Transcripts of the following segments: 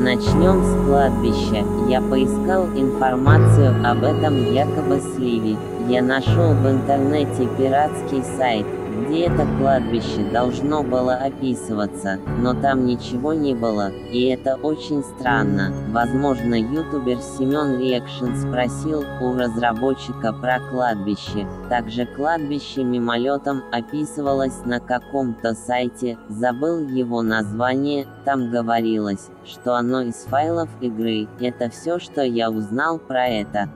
Начнем с кладбища. Я поискал информацию об этом якобы сливе. Я нашел в интернете пиратский сайт, где это кладбище должно было описываться, но там ничего не было, и это очень странно. Возможно, ютубер Семен Реакшн спросил у разработчика про кладбище. Также кладбище мимолетом описывалось на каком-то сайте, забыл его название, там говорилось, что оно из файлов игры. Это все, что я узнал про это.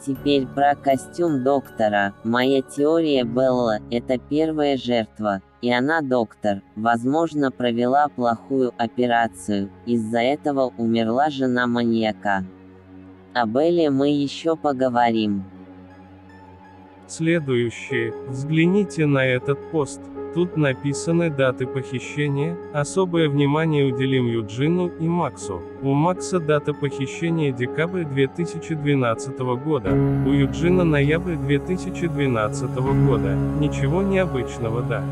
Теперь про костюм доктора. Моя теория Белла – это первая жертва, и она доктор. Возможно, провела плохую операцию, из-за этого умерла жена маньяка. О Белле мы еще поговорим. Следующее. Взгляните на этот пост. Тут написаны даты похищения. Особое внимание уделим Юджину и Максу. У Макса дата похищения декабрь 2012 года, у Юджина ноябрь 2012 года. Ничего необычного, да?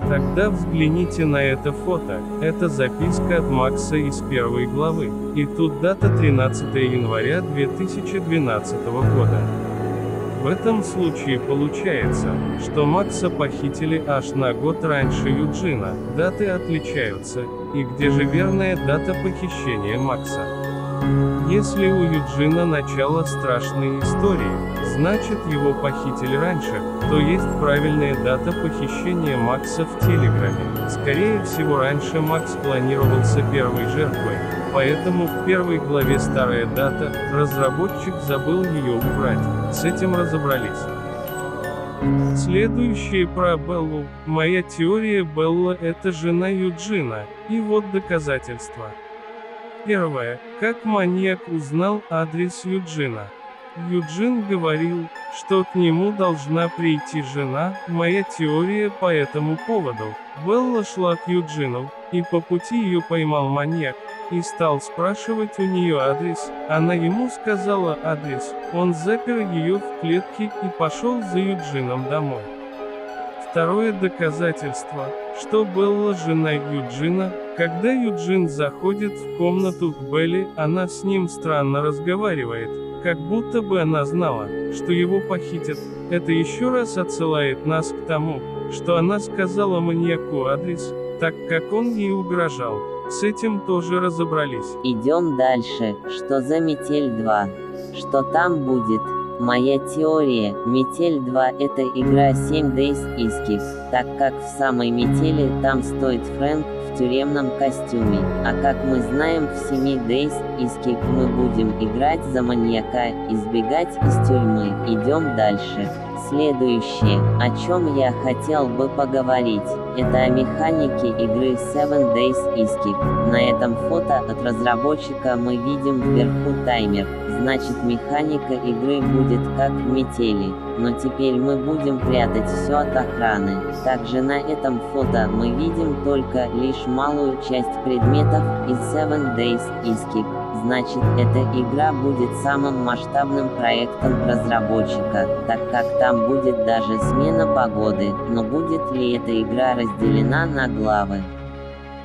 Тогда взгляните на это фото. Это записка от Макса из первой главы. И тут дата 13 января 2012 года. В этом случае получается, что Макса похитили аж на год раньше Юджина. Даты отличаются. И где же верная дата похищения Макса? Если у Юджина начало страшной истории, значит его похитили раньше, то есть правильная дата похищения Макса в Телеграме. Скорее всего, раньше Макс планировался первой жертвой, поэтому в первой главе старая дата, разработчик забыл ее убрать. С этим разобрались. Следующее про Беллу. Моя теория Белла – это жена Юджина, и вот доказательства. Первое. Как маньяк узнал адрес Юджина? Юджин говорил, что к нему должна прийти жена. Моя теория по этому поводу. Белла шла к Юджину, и по пути ее поймал маньяк, и стал спрашивать у нее адрес. Она ему сказала адрес, он запер ее в клетке и пошел за Юджином домой. Второе доказательство, что Белла жена Юджина. Когда Юджин заходит в комнату к Белле, она с ним странно разговаривает, как будто бы она знала, что его похитят. Это еще раз отсылает нас к тому, что она сказала маньяку адрес, так как он ей угрожал. С этим тоже разобрались. Идем дальше. Что за Метель 2? Что там будет? Моя теория, Метель 2 это игра 7 Days Escape, так как в самой Метели там стоит Фрэнк в тюремном костюме, а как мы знаем в 7 Days Escape мы будем играть за маньяка, избегать из тюрьмы. Идем дальше. Следующее, о чем я хотел бы поговорить, это о механике игры 7 Days Escape. На этом фото от разработчика мы видим вверху таймер, значит механика игры будет как в Метели, но теперь мы будем прятать все от охраны. Также на этом фото мы видим только лишь малую часть предметов из 7 Days Escape. Значит, эта игра будет самым масштабным проектом разработчика, так как там будет даже смена погоды, но будет ли эта игра разделена на главы?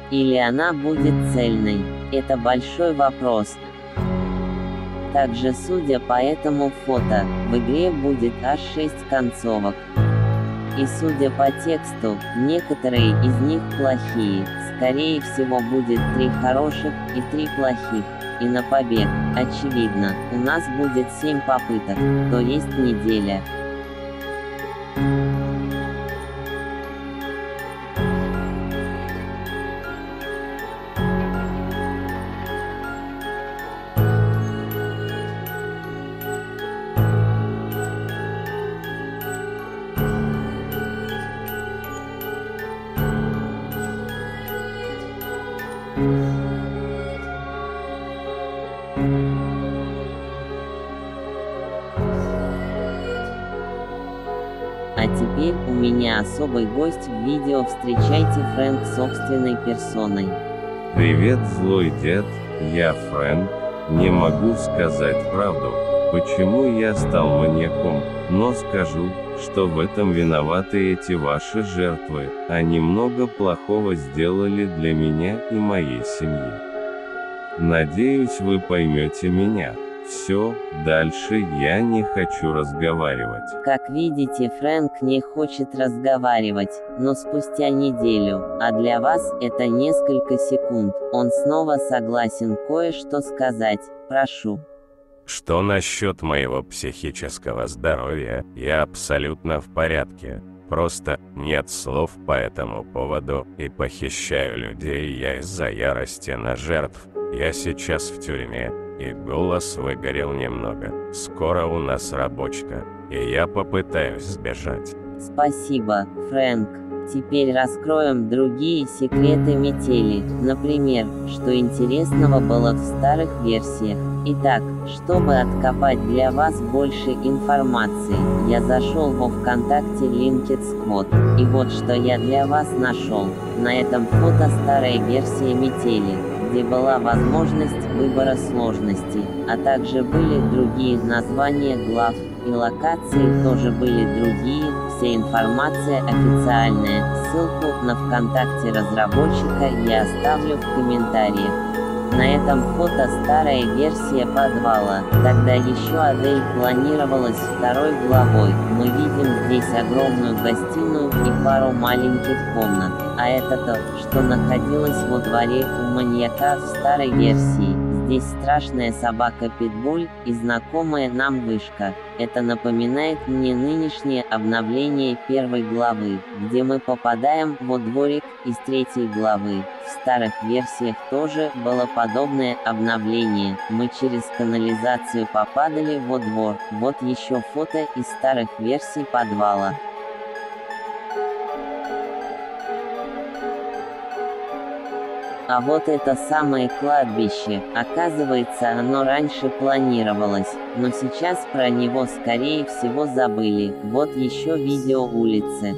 Или она будет цельной? Это большой вопрос. Также, судя по этому фото, в игре будет аж 6 концовок. И судя по тексту, некоторые из них плохие. Скорее всего будет 3 хороших и 3 плохих. И на побег, очевидно, у нас будет 7 попыток, то есть неделя. А теперь у меня особый гость в видео. Встречайте Фрэнк собственной персоной. Привет, злой дед, я Фрэнк. Не могу сказать правду, почему я стал маньяком, но скажу, что в этом виноваты эти ваши жертвы, они много плохого сделали для меня и моей семьи. Надеюсь, вы поймете меня. Все, дальше я не хочу разговаривать. Как видите, Фрэнк не хочет разговаривать, но спустя неделю, а для вас это несколько секунд, он снова согласен кое-что сказать. Прошу. Что насчет моего психического здоровья? Я абсолютно в порядке. Просто нет слов по этому поводу, и похищаю людей я из-за ярости на жертв. Я сейчас в тюрьме, и голос выгорел немного. Скоро у нас рабочка, и я попытаюсь сбежать. Спасибо, Фрэнк. Теперь раскроем другие секреты метели. Например, что интересного было в старых версиях. Итак, чтобы откопать для вас больше информации, я зашел во ВКонтакте Linked Squad. И вот что я для вас нашел. На этом фото старая версия метели, где была возможность выбора сложности, а также были другие названия глав, и локации тоже были другие, вся информация официальная. Ссылку на ВКонтакте разработчика я оставлю в комментариях. На этом фото старая версия подвала, тогда еще Адель планировалась второй главой. Мы видим здесь огромную гостиную и пару маленьких комнат, а это то, что находилось во дворе у маньяка в старой версии. Здесь страшная собака Питбуль и знакомая нам вышка. Это напоминает мне нынешнее обновление первой главы, где мы попадаем во дворик из третьей главы. В старых версиях тоже было подобное обновление. Мы через канализацию попадали во двор. Вот еще фото из старых версий подвала. А вот это самое кладбище, оказывается, оно раньше планировалось, но сейчас про него скорее всего забыли. Вот еще видео улицы.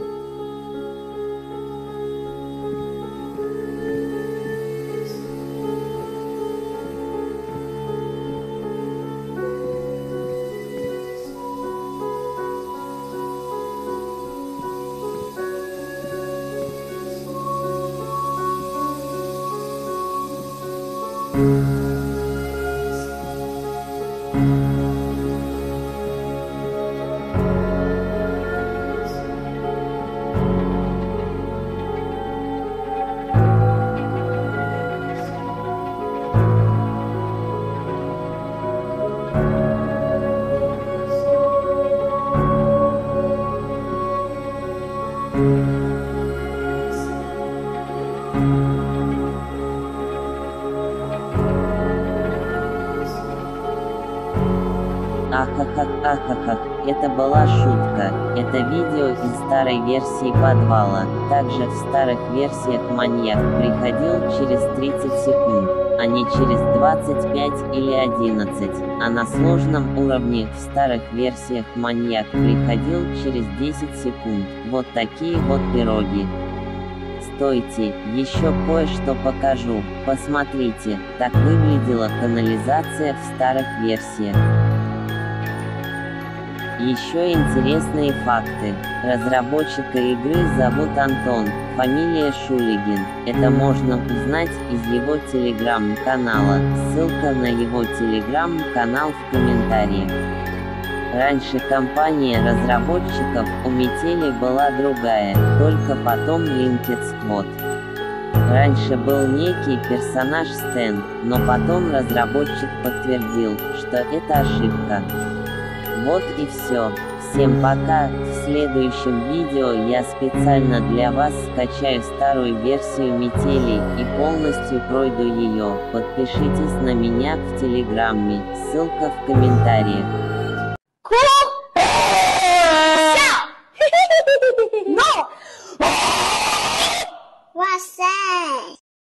Ахахах, это была шутка. Это видео из старой версии подвала. Также в старых версиях маньяк приходил через 30 секунд, а не через 25 или 11. А на сложном уровне в старых версиях маньяк приходил через 10 секунд. Вот такие вот пироги. Стойте, еще кое-что покажу. Посмотрите, так выглядела канализация в старых версиях. Еще интересные факты. Разработчика игры зовут Антон, фамилия Шулигин. Это можно узнать из его телеграм-канала. Ссылка на его телеграм-канал в комментариях. Раньше компания разработчиков у Метели была другая, только потом Linked Squad. Раньше был некий персонаж Стэн, но потом разработчик подтвердил, что это ошибка. Вот и все. Всем пока. В следующем видео я специально для вас скачаю старую версию Метели и полностью пройду ее. Подпишитесь на меня в Телеграме. Ссылка в комментариях. Wow! 哇塞！